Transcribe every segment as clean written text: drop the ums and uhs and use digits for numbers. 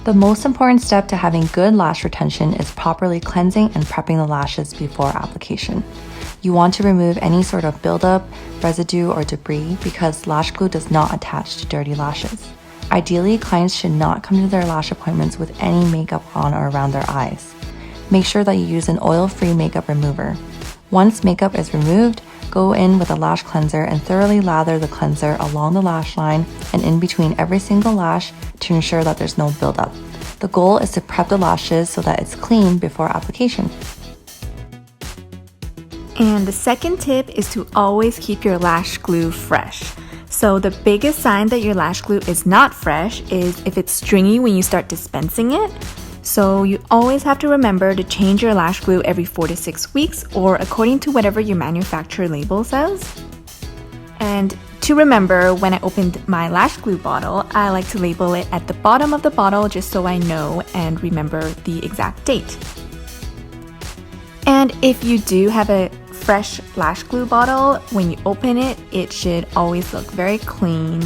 The most important step to having good lash retention is properly cleansing and prepping the lashes before application. You want to remove any sort of buildup, residue, or debris because lash glue does not attach to dirty lashes. Ideally, clients should not come to their lash appointments with any makeup on or around their eyes. Make sure that you use an oil-free makeup remover. Once makeup is removed, go in with a lash cleanser and thoroughly lather the cleanser along the lash line and in between every single lash to ensure that there's no buildup. The goal is to prep the lashes so that it's clean before application. And the second tip is to always keep your lash glue fresh. So the biggest sign that your lash glue is not fresh is if it's stringy when you start dispensing it. So you always have to remember to change your lash glue every 4 to 6 weeks or according to whatever your manufacturer label says. And to remember, when I opened my lash glue bottle, I like to label it at the bottom of the bottle just so I know and remember the exact date. And if you do have a fresh lash glue bottle, when you open it, it should always look very clean.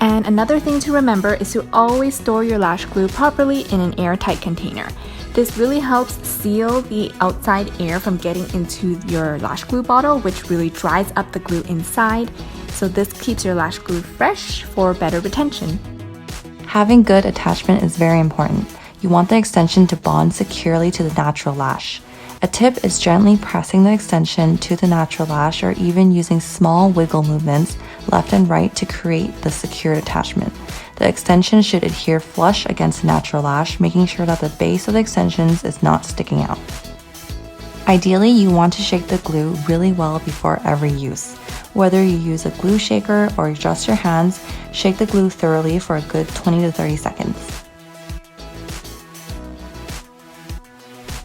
And another thing to remember is to always store your lash glue properly in an airtight container. This really helps seal the outside air from getting into your lash glue bottle, which really dries up the glue inside. So this keeps your lash glue fresh for better retention. Having good attachment is very important. You want the extension to bond securely to the natural lash. A tip is gently pressing the extension to the natural lash or even using small wiggle movements left and right to create the secured attachment. The extension should adhere flush against the natural lash, making sure that the base of the extensions is not sticking out. Ideally, you want to shake the glue really well before every use. Whether you use a glue shaker or just your hands, shake the glue thoroughly for a good 20 to 30 seconds.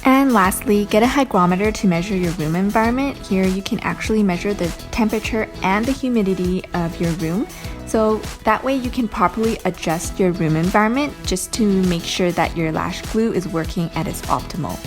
And lastly, get a hygrometer to measure your room environment. Here you can actually measure the temperature and the humidity of your room. So that way you can properly adjust your room environment just to make sure that your lash glue is working at its optimal.